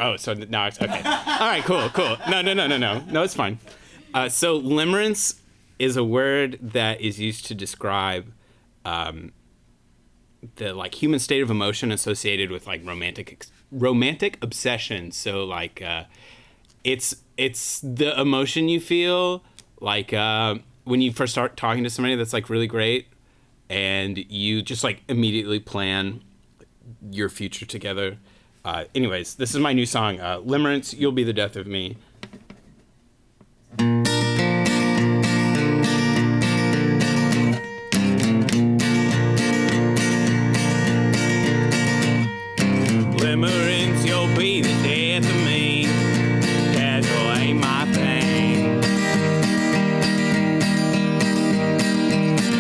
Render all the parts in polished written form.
Oh, so now it's okay. All right, cool. No, it's fine. So limerence is a word that is used to describe the like human state of emotion associated with like romantic obsession. So like it's the emotion you feel like when you first start talking to somebody that's like really great, and you just like immediately plan your future together. Anyways, this is my new song, Limerence, You'll Be the Death of Me. Limerence, you'll be the death of me. Casual ain't my thing.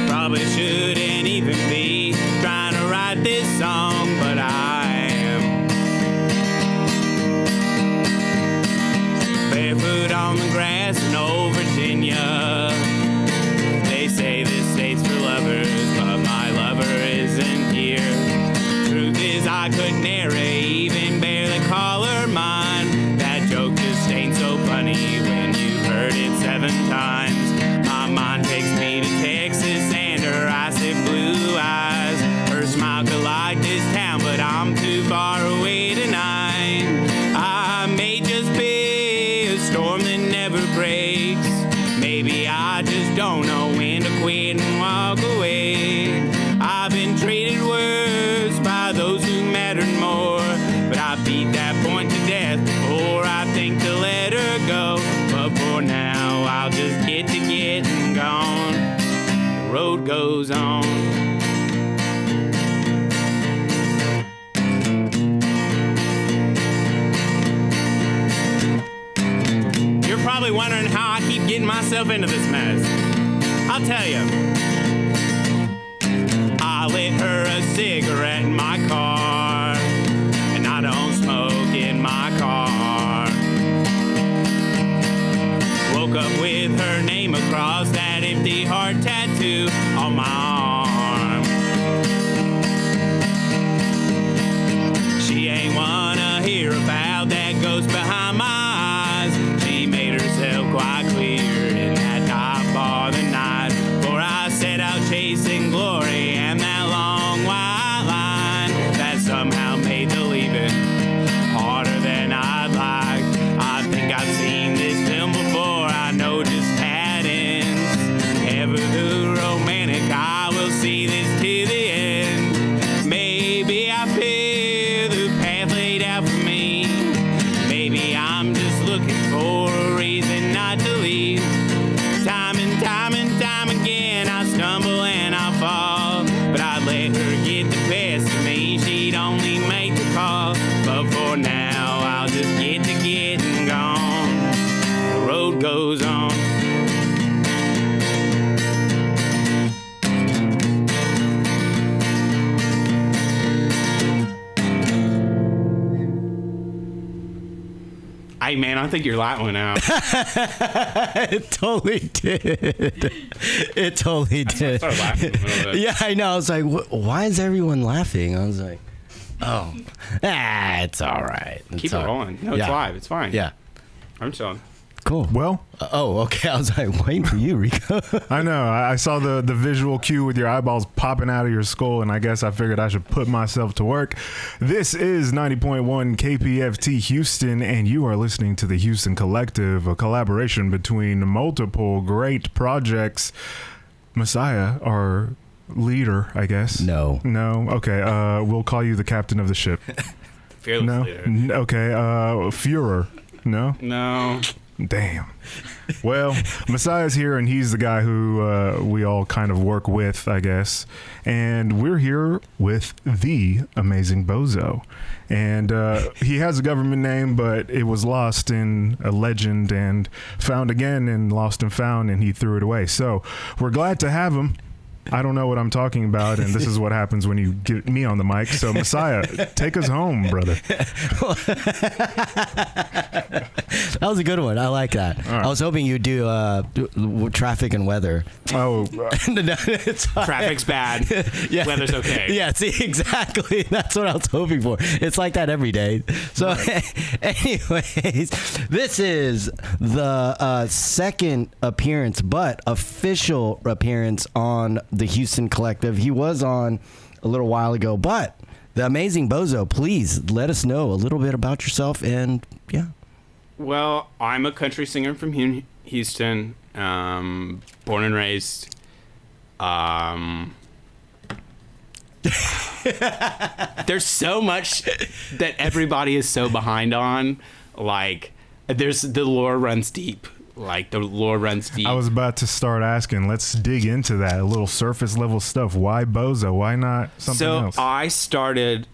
Probably shouldn't even be trying to write this song, but I am. Barefoot on the grass in old Virginia. They say this state's for lovers, but my lover isn't here. Truth is I couldn't even barely call her mine. That joke just ain't so funny when you've heard it 7 times. My mind takes me to Texas and her icy blue eyes. Her smile could light this town, but I'm too far away tonight. I may just be a storm that never breaks. Maybe I just don't know when to quit and walk away. I've been treated worse by those who mattered more, but I beat that point to death before I think to let her go. But for now, I'll just get to getting gone. The road goes on. You're probably wondering how I keep getting myself into this mess. I'll tell you. I lit her a cigarette in my car, and I don't smoke in my car. Woke up with her name across that empty heart tattoo on my arm. She ain't wanna hear about that ghost behind my eyes. She made herself quite clear in that dive bar the night before I set out chasing glory and that long white line that somehow made the leaving harder than I'd like. I think I've seen this film before. I know just how it ends. Ever the romantic, I will see this to the end. Maybe I fear the path laid out for me. Maybe I'm just looking for a reason not to leave. Time and time and time again, I stumble and I fall, but I'd let her get the best of me. She'd only make the call, but for now, I'll just get to getting gone. The road goes on. Hey man, I think your light went out. It totally did. It totally did. I started laughing a little bit. Yeah, I know. I was like, why is everyone laughing? I was like, oh, it's all right. Keep it rolling. No, it's live. It's fine. Yeah. I'm chilling. Cool. Well, okay. I was like waiting for you, Rico. I know. I saw the visual cue with your eyeballs popping out of your skull, and I guess I figured I should put myself to work. This is 90.1 KPFT Houston, and you are listening to the Houston Collective, a collaboration between multiple great projects. Masaya, our leader, I guess. No. Okay. We'll call you the captain of the ship. Fearless leader. Okay. Führer. No. Damn. Well, Masaya's here, and he's the guy who we all kind of work with, I guess. And we're here with the Amazing Bozo. And he has a government name, but it was lost in a legend and found again and lost and found, and he threw it away. So we're glad to have him. I don't know what I'm talking about, and this is what happens when you get me on the mic. So, Masaya, take us home, brother. That was a good one. I like that. Right. I was hoping you'd do traffic and weather. Oh, It's fine. Traffic's bad. Yeah. Weather's okay. Yeah, see, exactly. That's what I was hoping for. It's like that every day. So, anyways, this is the second appearance, but official appearance on the Houston Collective. He was on a little while ago, but the Amazing Bozo, please let us know a little bit about yourself and, yeah. Well, I'm a country singer from Houston, born and raised. There's so much that everybody is so behind on. Like, the lore runs deep. I was about to start asking. Let's dig into that. A little surface level stuff. Why Bozo? Why not something else? So I started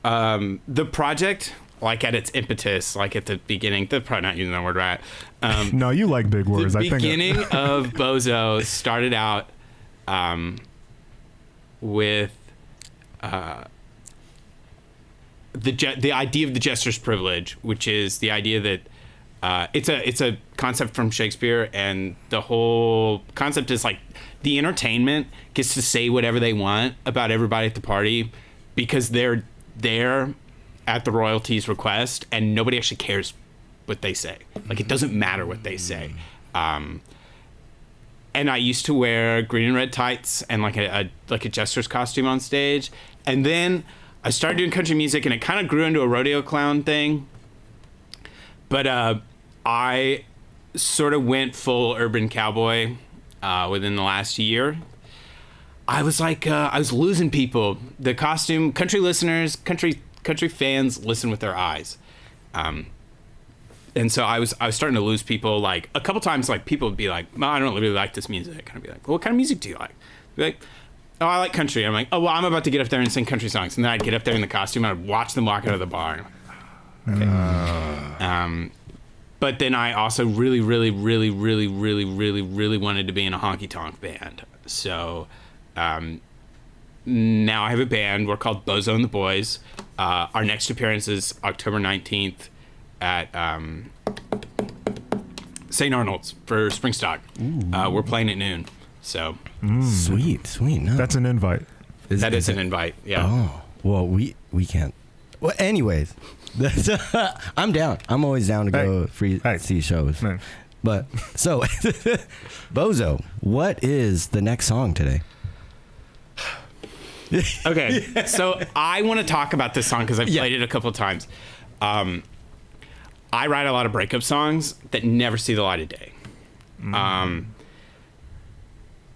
the project like at its impetus, like at the beginning. They're probably not using that word right. No, you like big words. The beginning of Bozo started out with the idea of the jester's privilege, which is the idea that it's a concept from Shakespeare, and the whole concept is like the entertainment gets to say whatever they want about everybody at the party because they're there at the royalty's request, and nobody actually cares what they say. Like, it doesn't matter what they say. And I used to wear green and red tights and like a jester's costume on stage, and then I started doing country music, and it kind of grew into a rodeo clown thing. But I sort of went full urban cowboy within the last year. I was like, I was losing people. The costume, country listeners, country fans listen with their eyes. And so I was starting to lose people. Like, a couple times, like, people would be like, "No, I don't really like this music." And I'd be like, "Well, what kind of music do you like?" Be like, "Oh, I like country." I'm like, "Oh, well, I'm about to get up there and sing country songs." And then I'd get up there in the costume, and I'd watch them walk out of the bar. And I'm like, okay. But then I also really, really, really, really, really, really, really wanted to be in a honky-tonk band. So now I have a band. We're called Bozo and the Boys. Our next appearance is October 19th at St. Arnold's for Springstock. We're playing at noon. So Sweet. No. That's an invite. That is an invite. Yeah. Oh, well, we can't. Well, anyways, I'm down. I'm always down to go see shows. Man. But so, Bozo, what is the next song today? Okay, so I want to talk about this song because I've played it a couple of times. I write a lot of breakup songs that never see the light of day.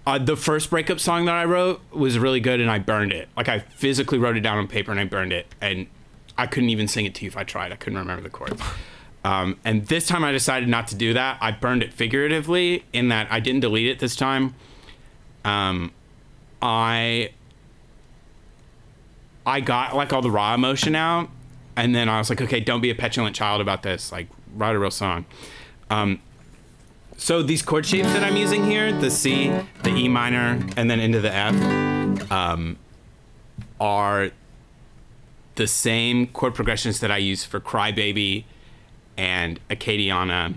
The first breakup song that I wrote was really good, and I burned it. Like, I physically wrote it down on paper and I burned it, and I couldn't even sing it to you if I tried. I couldn't remember the chords. And this time I decided not to do that. I burned it figuratively in that I didn't delete it this time. I got like all the raw emotion out, and then I was like, okay, don't be a petulant child about this. Like, write a real song. So these chord shapes that I'm using here, the C, the E minor, and then into the F, are the same chord progressions that I use for Crybaby and Acadiana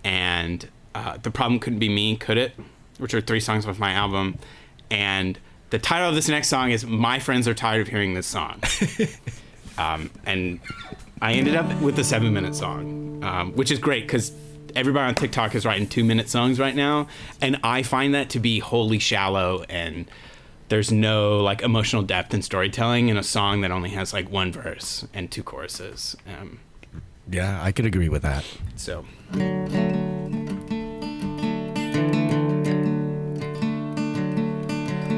and The Problem Couldn't Be Me, Could It? Which are 3 songs off my album. And the title of this next song is My Friends Are Tired of Hearing This Song. And I ended up with a 7-minute song, which is great because everybody on TikTok is writing 2-minute songs right now. And I find that to be wholly shallow, and there's no like emotional depth and storytelling in a song that only has like 1 verse and 2 choruses. Yeah, I could agree with that. So.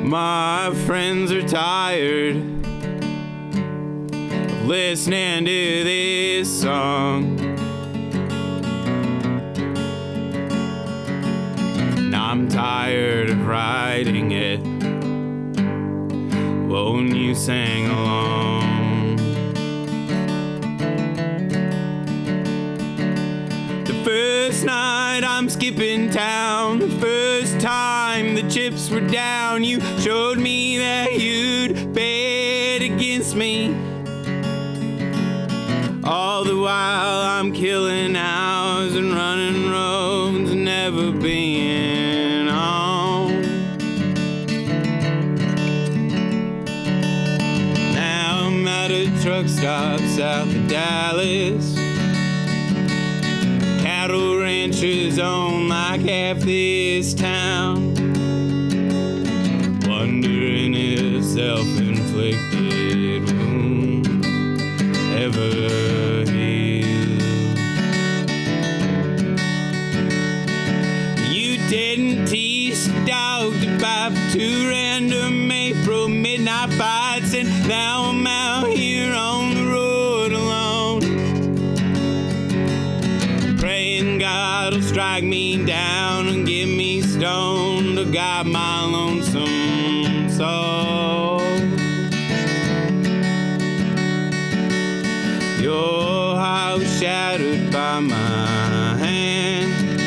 My friends are tired of listening to this song. And I'm tired of writing it. Won't you sing along? The first night I'm skipping town, the first time the chips were down, you showed me that you'd bet against me. All the while I'm killing out truck stop south of Dallas. Cattle ranchers own like half this town. Wondering if self-inflicted wounds ever heal. You didn't teach the dog to bite 2 random April midnight fights, and now I'm out here on the road alone, praying God will strike me down and get me stoned to guide my lonesome soul. Your house shattered by my hand,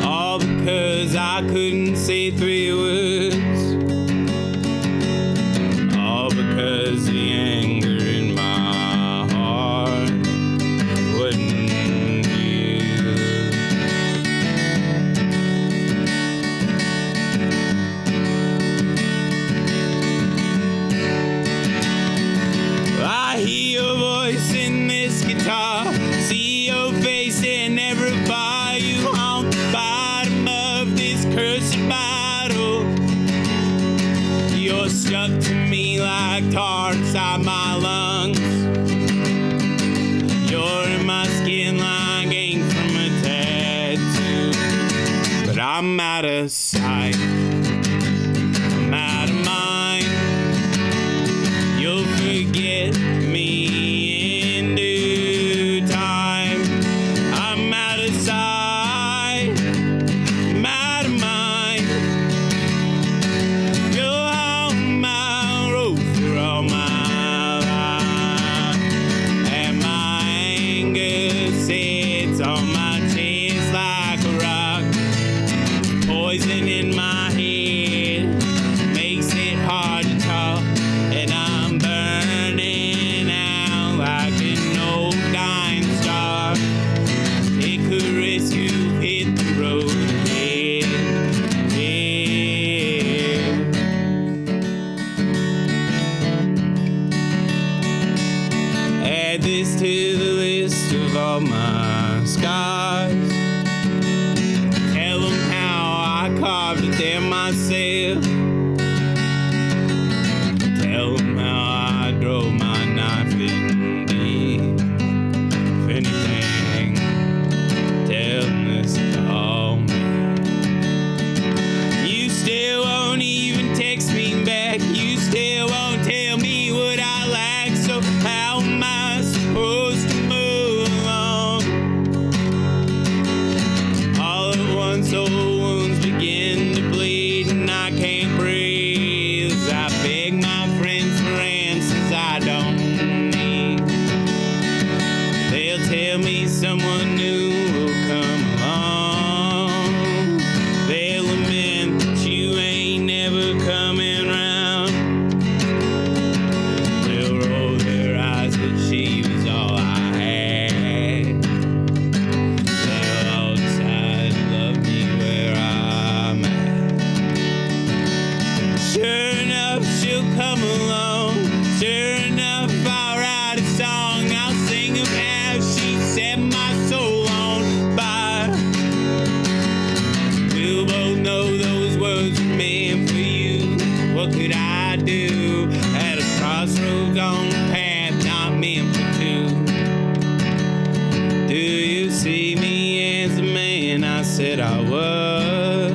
all because I couldn't say 3 words, all because the anger in my heart wouldn't yield. I hear your voice in this guitar, see your face in every bar. You haunt the bottom of this cursed bottle. You're stuck to me like tar inside my lungs. You're in my skin like ink from a tattoo. But I'm out of sight, I'm out of mind. You'll forget me in due time. I'm out of sight, I'm out of mind. You're on my road for all my life, and my anger sits on my chest like a rock. Poison in my head makes it hard to talk, and I'm burning out like an old dying star. Take a risk, you hit the road again. Yeah. Add this to the list of all my scars. Tell them how I carved it there myself. Tell them how I drove my knife in deep. If anything, tell them this is all me. You still won't even text me back. You still won't tell me what I like. So how am I supposed to move along? All at once, old wounds begin to bleed, and I can't breathe as I beg my friends for answers I don't need. They'll tell me someone new will come along. They'll lament that you ain't never coming round. They'll roll their eyes, but she was all I had. They'll all decide to love me where I'm at. Sure enough, she'll come along. Sure enough, I'll write a song. I'll sing of how she set my soul on fire. We'll both know those words were meant for you. What could I do at a crossroads on the path not meant for 2? Do you see me as the man I said I was?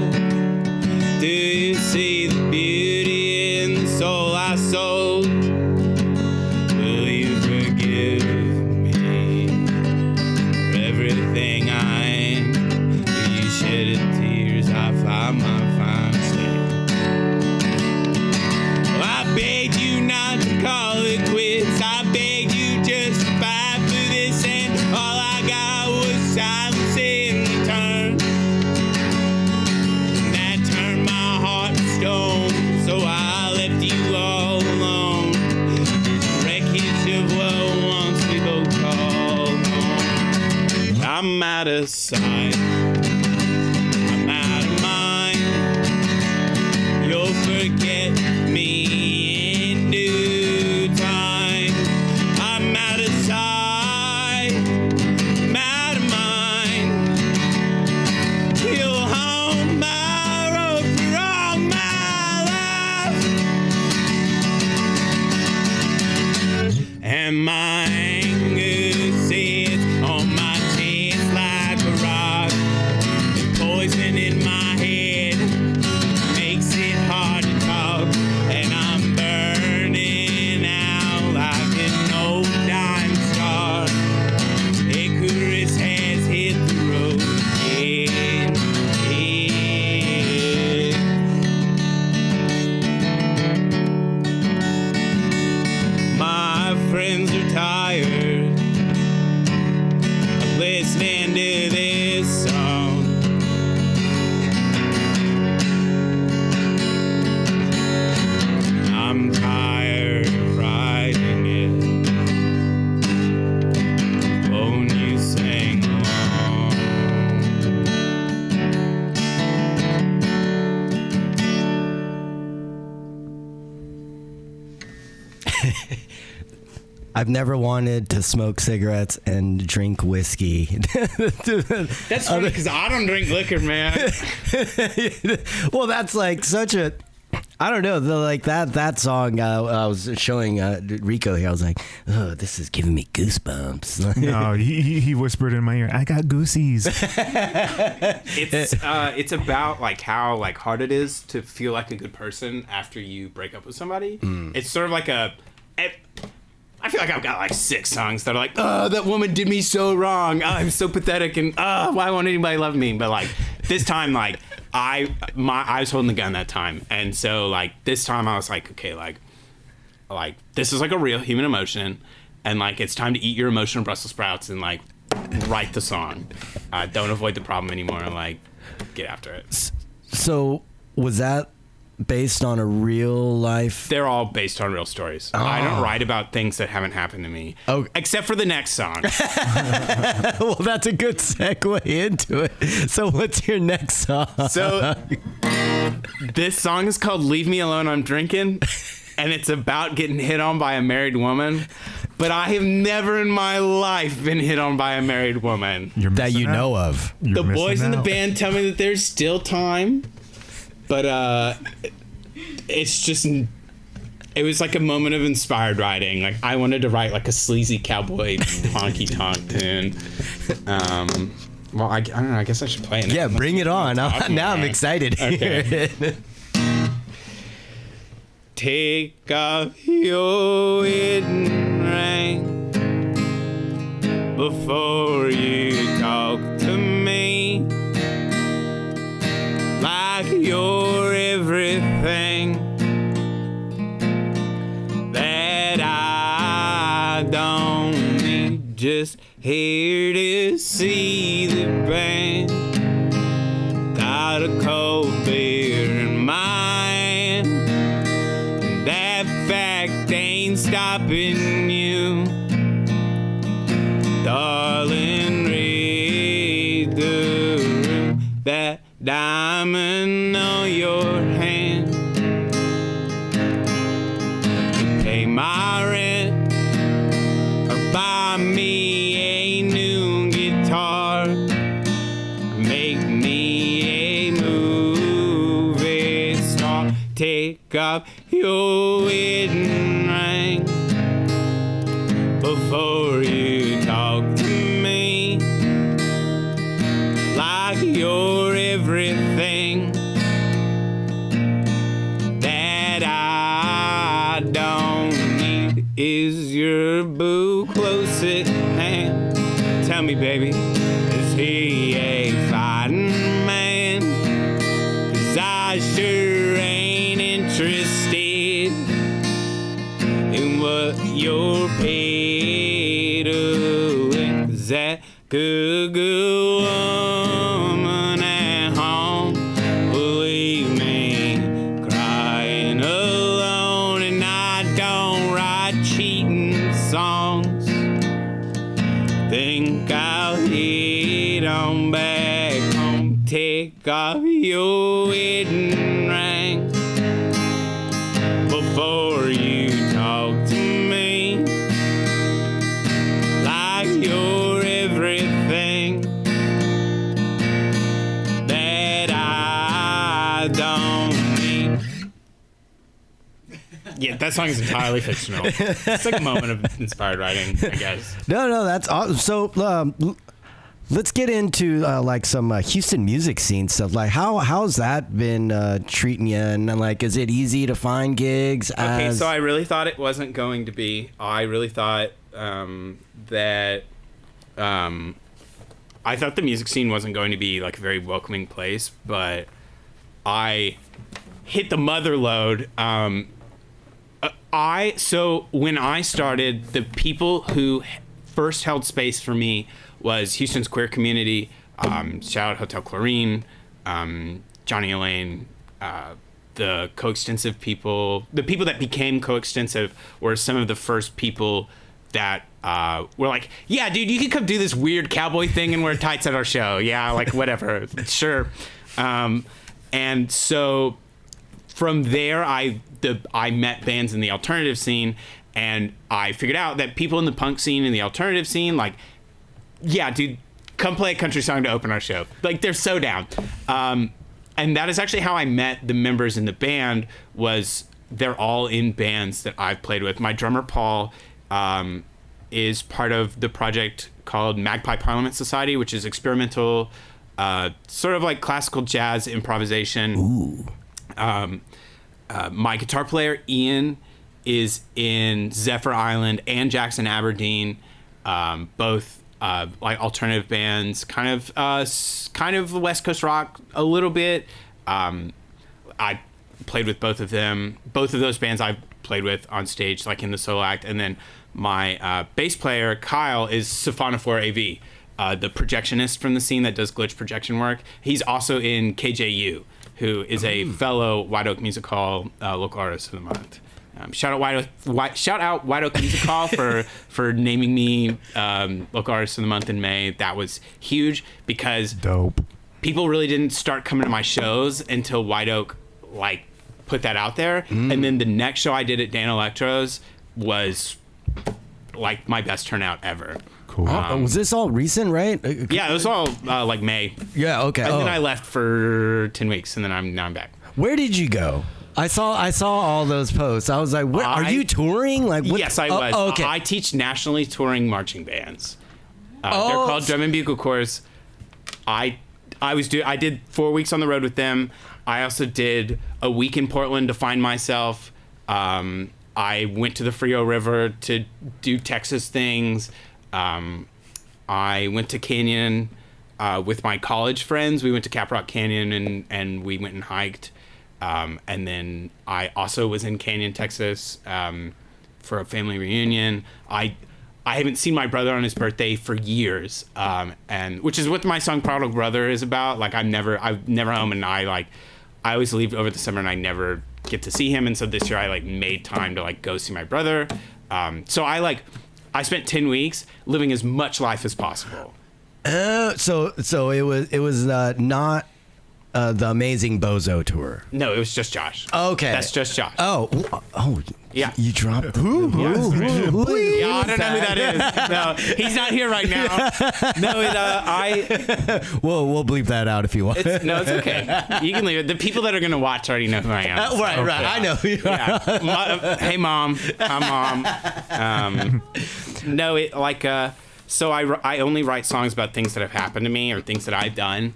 Do you see the beauty in the soul I sold? Will you forgive me for everything I am? Will you shed the tears I find my final state? Well, I begged you not to call it quits. I begged you just to fight for this, and all I got was silence in return. And that turned my heart to stone, so I left you all alone. Wreckage of what once we both called home. I'm out of sight, I'm out of mind. You'll forget me in due time. I've never wanted to smoke cigarettes and drink whiskey. That's funny because I don't drink liquor, man. Well, that's like such a... I don't know, that song I was showing Rico here. I was like, oh, this is giving me goosebumps. No, he whispered in my ear, I got goosies. It's about like how like hard it is to feel like a good person after you break up with somebody. It's sort of like I feel like I've got like 6 songs that are like, oh, that woman did me so wrong. Oh, I'm so pathetic, and why won't anybody love me? But like this time, like I was holding the gun that time, and so like this time I was like, okay, like this is like a real human emotion, and like it's time to eat your emotional Brussels sprouts and like write the song. Don't avoid the problem anymore, and like get after it. So was that based on a real life? They're all based on real stories. Oh. I don't write about things that haven't happened to me. Oh. Except for the next song. Well, that's a good segue into it. So what's your next song? So this song is called Leave Me Alone, I'm Drinkin'. And it's about getting hit on by a married woman. But I have never in my life been hit on by a married woman. That you know of. The boys in the band tell me that there's still time. But it's just, it was like a moment of inspired writing. Like I wanted to write like a sleazy cowboy honky-tonk tune. Well, I don't know. I guess I should play it. Yeah, bring it on. Now I'm excited to hear it. Take off your wedding ring before you talk to me. Like you're everything that I don't need. Just here to see the band. Got a cold beer in my hand, and that fact ain't stopping you, darling. Read the room. That diamond on your hand to pay my rent or buy me a new guitar, make me a movie star. Take off your wedding ring before you talk to me. Like you're everything that I don't need. Is your boo close at hand? Tell me, baby, is he a fighting man? 'Cause I sure ain't interested in what you're paid to win. 'Cause that good woman at home will leave me crying alone, and I don't write cheating songs. Think I'll head on back home. Take off your wedding ring before you talk to me. Like you're everything that I don't need. Yeah, that song is entirely fictional. It's like a moment of inspired writing, I guess. No, that's awesome. So let's get into like some Houston music scene stuff. Like how's that been treating you? And like, is it easy to find gigs? Okay, so I really thought it wasn't going to be. I really thought that I thought the music scene wasn't going to be like a very welcoming place, but I hit the mother lode. So when I started, the people who first held space for me was Houston's queer community. Shout out Hotel Chlorine, Johnny Elaine, the coextensive people. The people that became coextensive were some of the first people that were like, yeah, dude, you can come do this weird cowboy thing and wear tights at our show. Yeah, like whatever, sure. And so from there, I met bands in the alternative scene, And I figured out that people in the punk scene and the alternative scene, like, yeah, dude, come play a country song to open our show. Like, they're so down. And that is actually how I met the members in the band. Was they're all in bands that I've played with. My drummer Paul is part of the project called Magpie Parliament Society, which is experimental, sort of like classical jazz improvisation. Ooh. My guitar player Ian is in Zephyr Island and Jackson Aberdeen, both like alternative bands, kind of West Coast rock a little bit. I played with both of them. Both of those bands I've played with on stage, like in the solo act. And then my bass player Kyle is Sophonophore AV, the projectionist from the scene that does glitch projection work. He's also in KJU, who is a fellow White Oak Music Hall local artist of the month. Shout out White Oak Music Hall for naming me local artist of the month in May. That was huge because Dope. people really didn't start coming to my shows until White Oak like put that out there. And then the next show I did at Dan Electro's was like my best turnout ever. Cool. Was this all recent, right? Yeah, it was all like May. Yeah. Okay. And then I left for 10 weeks, and then I'm back. Where did you go? I saw all those posts. I was like, "What are you touring?" Like, what? Yes, I was. Okay. I teach nationally touring marching bands. They're called drum and bugle corps. I did 4 weeks on the road with them. I also did a week in Portland to find myself. I went to the Frio River to do Texas things. I went to Canyon with my college friends. We went to Caprock Canyon and we went and hiked. And then I also was in Canyon, Texas, for a family reunion. I haven't seen my brother on his birthday for years, and which is what my song "Prodigal Brother" is about. Like I'm never home, and I always leave over the summer, and I never get to see him. And so this year I like made time to like go see my brother. So I spent 10 weeks living as much life as possible. So it was not the Amazing Bozo tour. No, it was just Josh. Okay, that's just Josh. Oh, yeah. You dropped who? Yeah, I don't know who that is. No, he's not here right now. No, We'll bleep that out if you want. It's okay. You can leave it. The people that are gonna watch already know who I am. Right. I know who you are. Yeah. Hey, mom. Hi, mom. No, it like so I only write songs about things that have happened to me or things that I've done.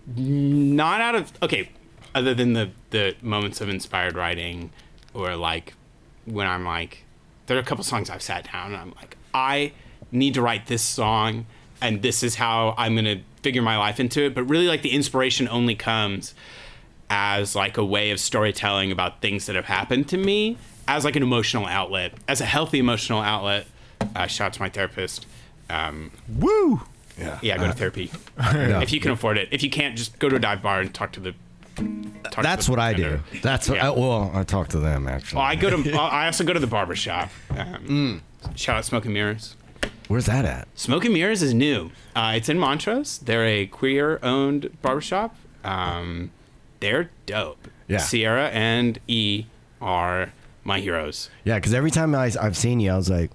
Not out of other than the moments of inspired writing, or like when I'm like, there are a couple songs I've sat down and I'm like, I need to write this song and this is how I'm gonna figure my life into it. But really, like, the inspiration only comes as like a way of storytelling about things that have happened to me, as like an emotional outlet, as a healthy emotional outlet. Shout out to my therapist. Woo! Yeah, go to therapy if you can afford it. If you can't, just go to a dive bar and talk to the. That's what I do. That's what I talk to them actually. I also go to the barber shop. Shout out Smoke and Mirrors. Where's that at? Smoke and Mirrors is new. It's in Montrose. They're a queer-owned barbershop. They're dope. Yeah. Sierra and E are my heroes. Yeah, because every time I've seen you, I was like,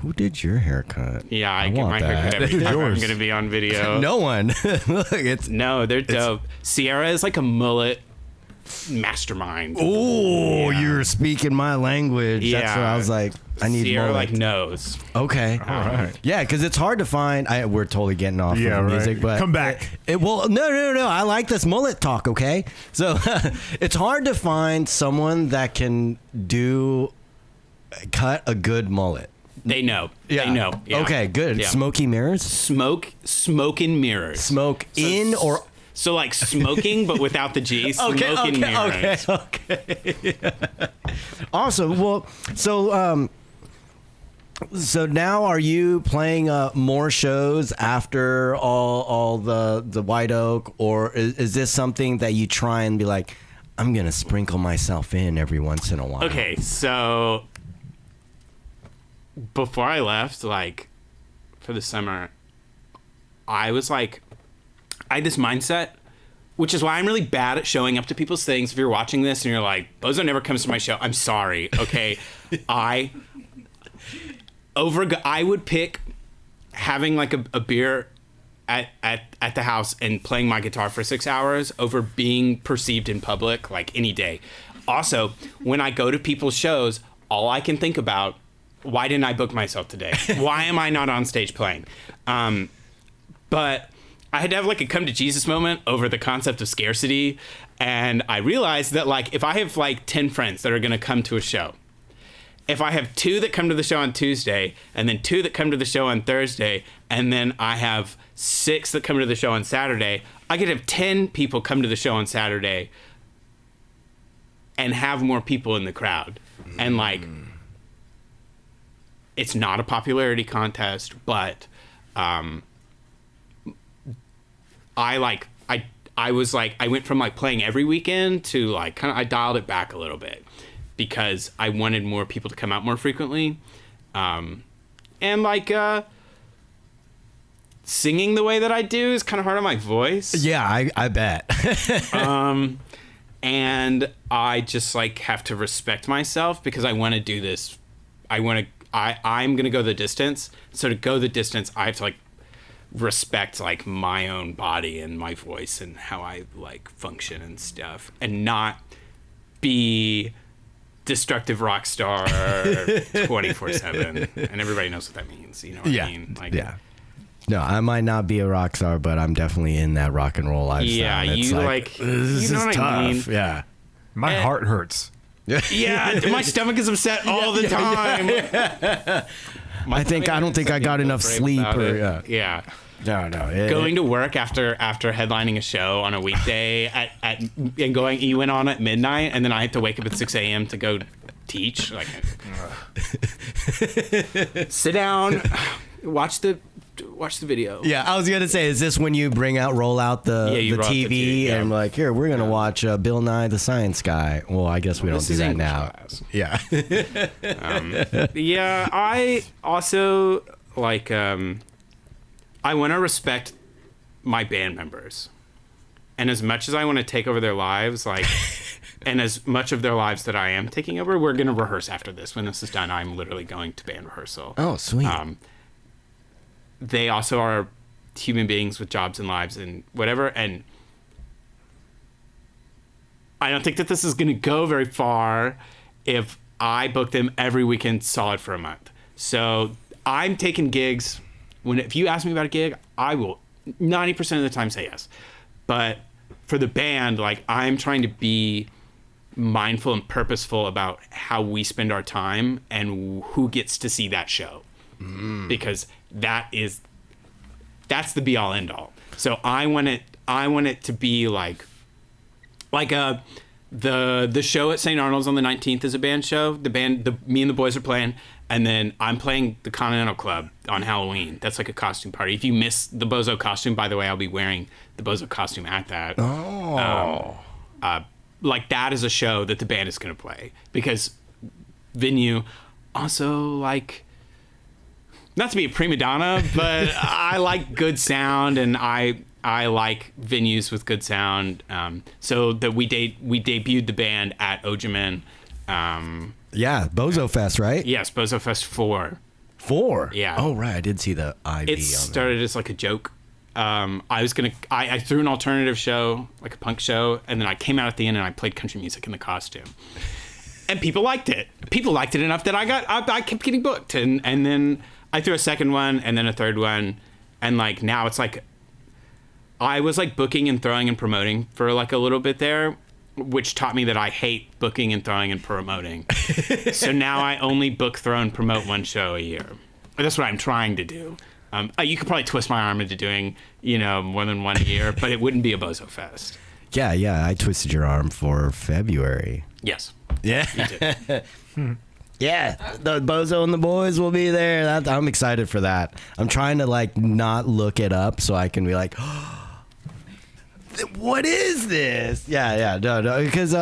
who did your haircut? Yeah, I get my haircut every time I'm going to be on video. No one. Look, they're dope. Sierra is like a mullet mastermind. Oh, you're speaking my language. Yeah. That's what I was like. I need Sierra mullet. like knows. Okay. All right. Yeah, because it's hard to find. We're totally getting off of music, but come back. No. I like this mullet talk. Okay, so it's hard to find someone that can cut a good mullet. They know. Yeah. They know. Yeah. Okay, good. Yeah. Smoky mirrors? Smoke and mirrors. So like smoking, but without the G. Smoke and mirrors. Okay. Awesome. Well, so now are you playing more shows after all the White Oak, or is this something that you try and be like, I'm gonna sprinkle myself in every once in a while? Okay, so before I left, like, for the summer, I was like, I had this mindset which is why I'm really bad at showing up to people's things. If you're watching this and you're like, Bozo never comes to my show, I'm sorry. Okay, I would pick having like a beer at the house and playing my guitar for 6 hours over being perceived in public like any day. Also, when I go to people's shows, all I can think about, why didn't I book myself today? Why am I not on stage playing? But I had to have like a come to Jesus moment over the concept of scarcity. And I realized that like, if I have like 10 friends that are going to come to a show, if I have 2 that come to the show on Tuesday and then 2 that come to the show on Thursday, and then I have 6 that come to the show on Saturday, I could have 10 people come to the show on Saturday and have more people in the crowd. And like, it's not a popularity contest, but I went from like playing every weekend to like I dialed it back a little bit because I wanted more people to come out more frequently. And like singing the way that I do is kind of hard on my voice. Yeah, I bet. And I just like have to respect myself because I want to do this. I'm going to go the distance. So to go the distance, I have to like respect like my own body and my voice and how I like function and stuff, and not be destructive rock star 24/7. And everybody knows what that means. You know what I mean? Like, yeah. No, I might not be a rock star, but I'm definitely in that rock and roll lifestyle. Yeah, it's you like this you know is what tough. I mean? Yeah. My heart hurts. Yeah, my stomach is upset all the time. I don't think I got enough sleep. Yeah. No. Going to work after headlining a show on a weekday you went on at midnight, and then I had to wake up at 6 a.m. to go teach. Like, sit down, watch the video. Yeah, I was gonna say, is this when you roll out the TV and like, here, we're gonna watch Bill Nye the Science Guy? Well, I guess we don't do that now. Class. Yeah. Yeah, I also like I want to respect my band members, and as much as I want to take over their lives, like, and as much of their lives that I am taking over, we're gonna rehearse after this. When this is done, I'm literally going to band rehearsal. Oh, sweet. They also are human beings with jobs and lives and whatever, and I don't think that this is going to go very far if I book them every weekend solid for a month. So I'm taking gigs. If you ask me about a gig, I will 90% of the time say yes. But for the band, like, I'm trying to be mindful and purposeful about how we spend our time and who gets to see that show. Because that's the be all end all. So I want it to be like the show at St. Arnold's on the 19th is a band show. Me and the boys are playing, and then I'm playing the Continental Club on Halloween. That's like a costume party. If you miss the Bozo costume, by the way, I'll be wearing the Bozo costume at that. Oh. Like, that is a show that the band is going to play, because venue also, like, not to be a prima donna, but I like good sound, and I like venues with good sound. So that we debuted the band at Ojaman. Yeah, Bozo Fest, right? Yes, Bozo Fest 4. 4? Yeah. Oh, right. I did see the IV It on started as like a joke. I threw an alternative show, like a punk show, and then I came out at the end and I played country music in the costume. And people liked it. People liked it enough that I kept getting booked. And then I threw a second one and then a third one. And like, now it's like, I was like booking and throwing and promoting for like a little bit there, which taught me that I hate booking and throwing and promoting. So now I only book, throw, and promote one show a year. That's what I'm trying to do. You could probably twist my arm into doing, more than one a year, but it wouldn't be a Bozo Fest. Yeah. I twisted your arm for February. Yes. Yeah. You did. Yeah, the Bozo and the boys will be there. I'm excited for that. I'm trying to like not look it up so I can be like, what is this? Yeah, no, because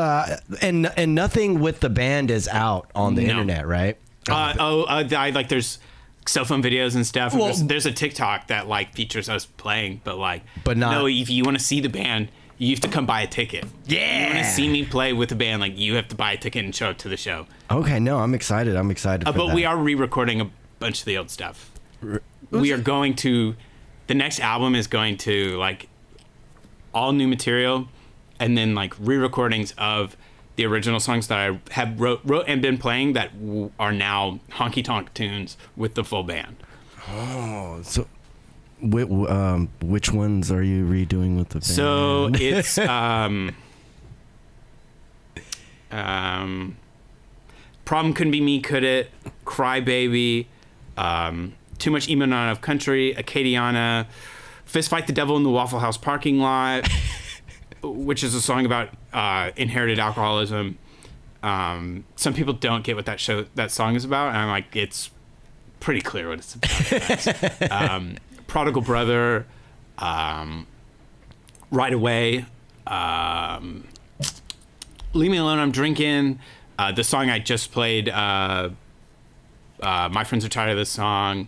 and nothing with the band is out on the internet, right? There's cell phone videos and stuff. Well, there's a TikTok that like features us playing, but not. No, if you want to see the band, you have to come buy a ticket. Yeah. You want to see me play with a band, like, you have to buy a ticket and show up to the show. Okay, no, I'm excited. I'm excited for But that. we are re-recording a bunch of the old stuff. We are going to, the next album is going to, like, all new material, and then, like, re-recordings of the original songs that I have wrote and been playing that are now honky-tonk tunes with the full band. Oh, so which ones are you redoing with the band? So it's Problem Couldn't Be Me, Could It? Cry Baby, Too Much Emo Not Enough Country, Acadiana, Fist Fight the Devil in the Waffle House Parking Lot, which is a song about inherited alcoholism. Some people don't get what that song is about, and I'm like, it's pretty clear what it's about. Prodigal Brother, Right Away, Leave Me Alone, I'm Drinkin', the song I just played, My Friends Are Tired of This Song,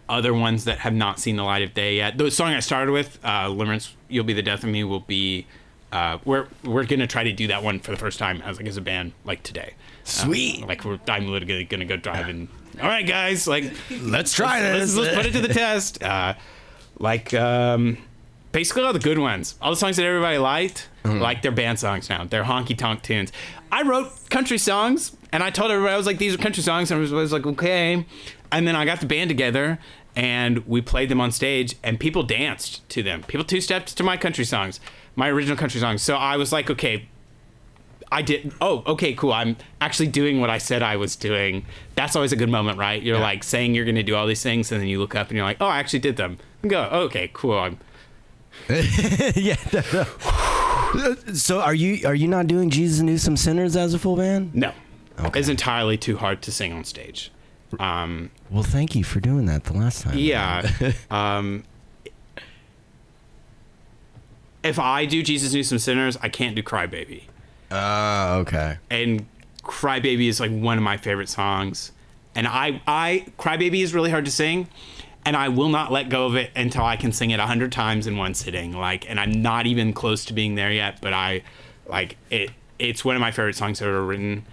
other ones that have not seen the light of day yet. The song I started with, Limerence, You'll Be the Death of Me, will be, we're gonna try to do that one for the first time as a band, like, today. Sweet. I'm literally gonna go drive and, all right, guys, like, Let's try this. let's put it to the test. Basically all the good ones, all the songs that everybody liked, like, they're band songs now. They're honky-tonk tunes. I wrote country songs, and I told everybody, I was like, these are country songs, and I was like, okay. And then I got the band together, and we played them on stage, and people danced to them. People two-stepped to my country songs, my original country songs. So I was like, okay, okay, cool. I'm actually doing what I said I was doing. That's always a good moment, right? You're like saying you're going to do all these things, and then you look up and you're like, oh, I actually did them. And go, okay, cool. Yeah. So are you not doing Jesus Knew Some Sinners as a full band? No. Okay. It's entirely too hard to sing on stage. Well, thank you for doing that the last time. Yeah. If I do Jesus Knew Some Sinners, I can't do Cry Baby. Oh, okay. And Cry Baby is, like, one of my favorite songs. And Cry Baby is really hard to sing, and I will not let go of it until I can sing it 100 times in one sitting. Like, and I'm not even close to being there yet, but it's one of my favorite songs ever written.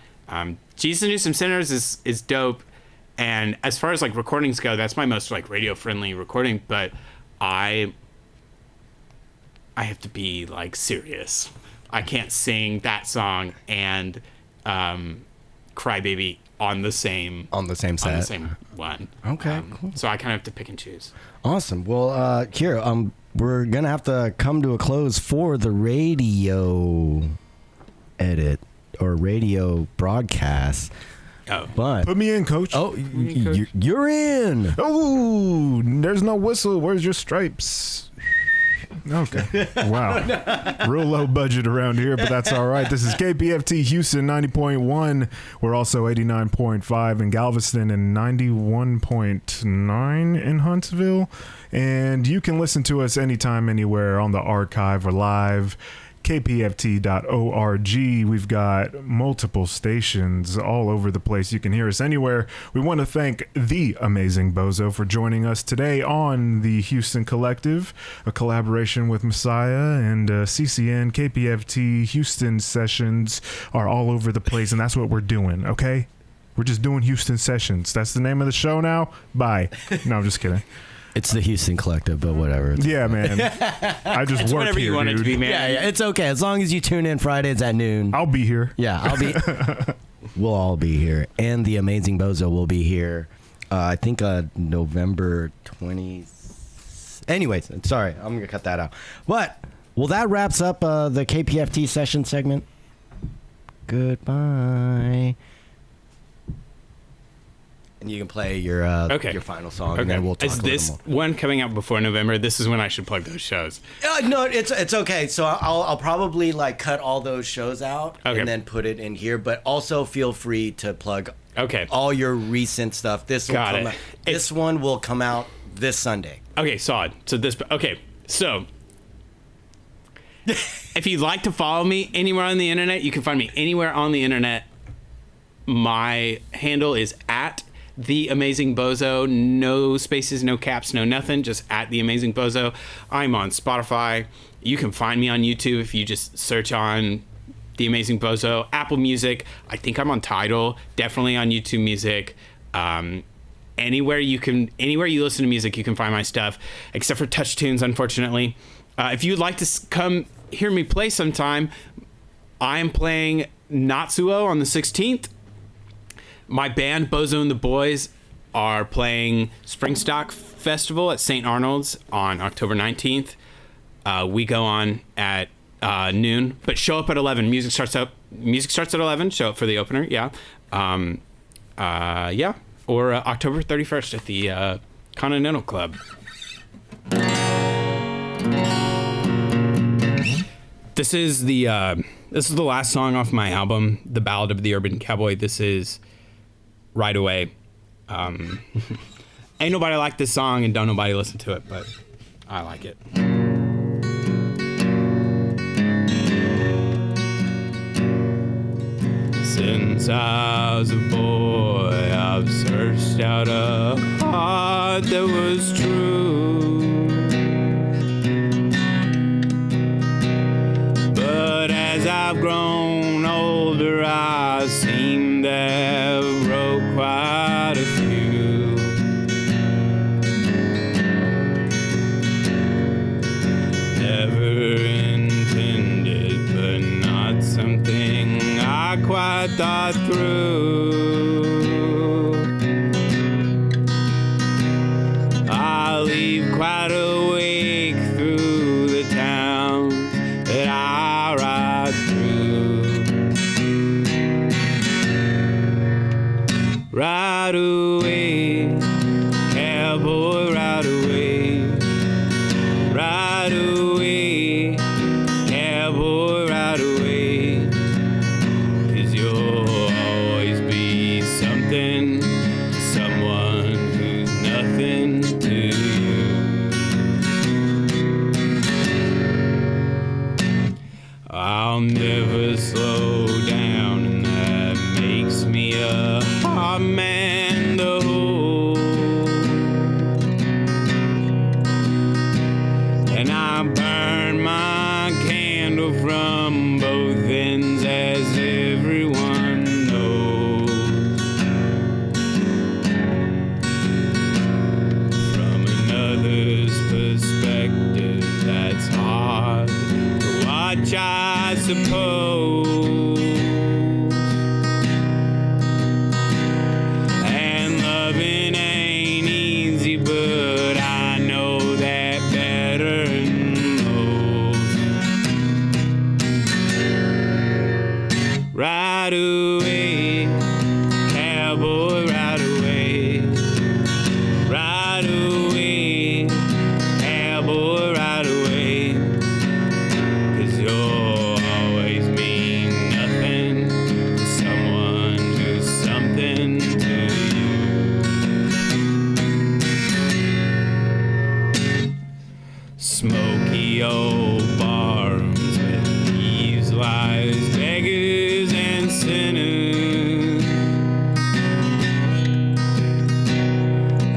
Jesus Knew Some Sinners is dope. And as far as, like, recordings go, that's my most, like, radio friendly recording, but I have to be, like, serious. I can't sing that song and Cry Baby on the same set. On the same one. Okay, cool. So I kind of have to pick and choose. Awesome. Well, here, we're gonna have to come to a close for the radio edit or radio broadcast. Oh, But Put me in, coach. oh, you're in. Oh, there's no whistle. Where's your stripes? Okay. Wow. Real low budget around here, but that's all right. This is KPFT Houston 90.1. We're also 89.5 in Galveston and 91.9 in Huntsville. And you can listen to us anytime, anywhere on the archive or live. KPFT.org. We've got multiple stations all over the place. You can hear us anywhere. We want to thank the Amazing Bozo for joining us today on the Houston Collective, a collaboration with Masaya and CCN. KPFT Houston sessions are all over the place, and that's what we're doing, okay? We're just doing Houston sessions. That's the name of the show now. Bye. No, I'm just kidding. It's the Houston Collective, but whatever. Yeah, man. I just it's work whatever here, you want it to be, dude. man. Yeah, it's okay as long as you tune in Fridays at noon. I'll be here. Yeah, I'll be. We'll all be here, and the Amazing Bozo will be here. I think November 20th. Anyways, sorry, I'm gonna cut that out. But that wraps up the KPFT session segment. Goodbye. And you can play your final song, and then we'll talk Is a little this more. one coming out before November? This is when I should plug those shows. No, it's okay. So I'll probably like cut all those shows out Okay. and then put it in here. But also feel free to plug all your recent stuff. This one will come out this Sunday. Okay, solid. So so if you'd like to follow me anywhere on the internet, you can find me anywhere on the internet. My handle is at The Amazing Bozo, no spaces, no caps, no nothing, just at The Amazing Bozo. I'm on Spotify. You can find me on YouTube if you just search on The Amazing Bozo. Apple Music. I think I'm on Tidal. Definitely on YouTube Music. Anywhere you listen to music, you can find my stuff, except for Touch Tunes, unfortunately. If you'd like to come hear me play sometime, I am playing Natsuo on the 16th. My band, Bozo and the Boys, are playing Springstock Festival at St. Arnold's on October 19th. We go on at noon, but show up at 11. Music starts at 11. Show up for the opener, yeah. Yeah. Or October 31st at the Continental Club. This is the last song off my album, The Ballad of the Urban Cowboy. This is Right Away. Ain't nobody like this song and don't nobody listen to it, but I like it. Since I was a boy, I've searched out a heart that was true. But as I've grown older, I seem to have broke quite a few. Never intended, but not something I quite thought through. I leave quite awake through the town that I ride through. Ride away, cowboy, ride away. Ride away, cowboy, ride away. 'Cause you'll always be something to someone who's nothing to you. I'll never slow down, and that makes me a hard man to hold. And I burn my candle from both ends, as everyone knows. From another's perspective, that's hard to watch, I suppose. And loving ain't easy, but I know that better than most. Ride away, cowboy, ride away. Ride away, cowboy, ride away. 'Cause you'll always mean nothing to someone who's something to you. Smoky old barrooms with thieves, lies, beggars, and sinners.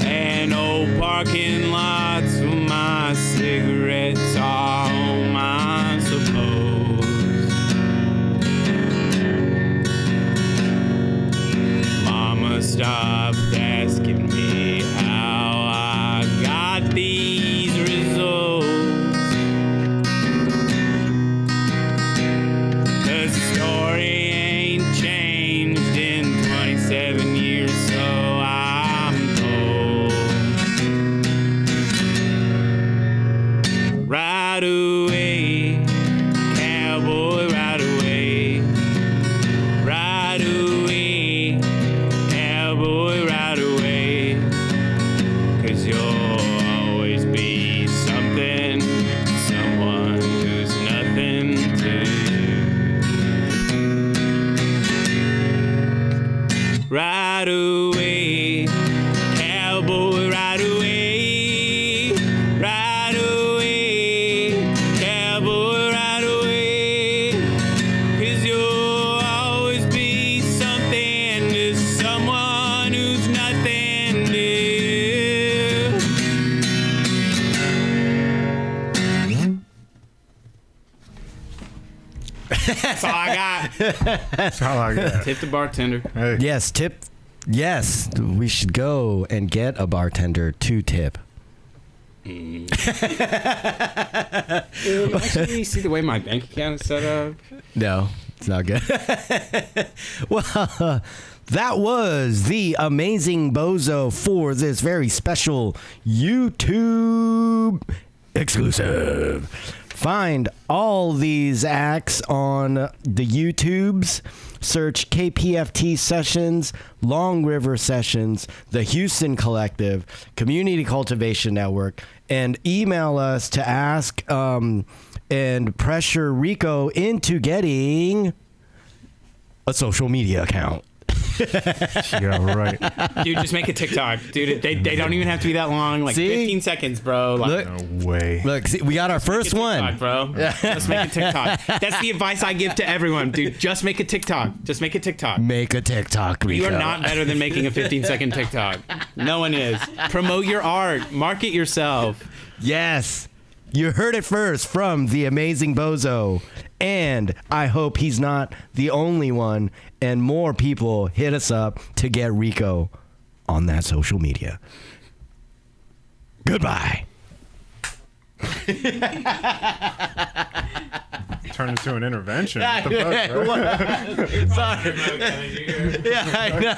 And old parking lots for my cigarettes are home, I suppose. Mama stopped asking me how I got these results. 'Cause the story ain't changed in 27 years, so I'm told. Ride away, cowboy, ride away. Ride away, cowboy, ride away. 'Cause you'll always be something to someone who's nothing to you. Ride away, cowboy, ride away. Ride away, cowboy, ride away. 'Cause you'll always be something to someone who's nothing That's all I got. That's all I got. Tip the bartender. Hey. Yes, tip. Yes, we should go and get a bartender to tip. Actually, see the way my bank account is set up? No, it's not good. Well, that was the Amazing Bozo for this very special YouTube exclusive. Find all these acts on the YouTubes. Search KPFT Sessions, Long River Sessions, the Houston Collective, Community Cultivation Network, and email us to ask and pressure Rico into getting a social media account. Yeah, right. Dude, just make a TikTok. Dude, they don't even have to be that long. Like See? 15 seconds, bro. Like, No way. Look, see, we got our first one. bro. Just make a TikTok. That's the advice I give to everyone, dude. Just make a TikTok. Just make a TikTok. Make a TikTok, Rico. You are not better than making a 15-second TikTok. No one is. Promote your art. Market yourself. Yes. You heard it first from the Amazing Bozo. And I hope he's not the only one. And more people hit us up to get Rico on that social media. Goodbye. Turn into an intervention. What the fuck, bro? Sorry. Yeah, I know.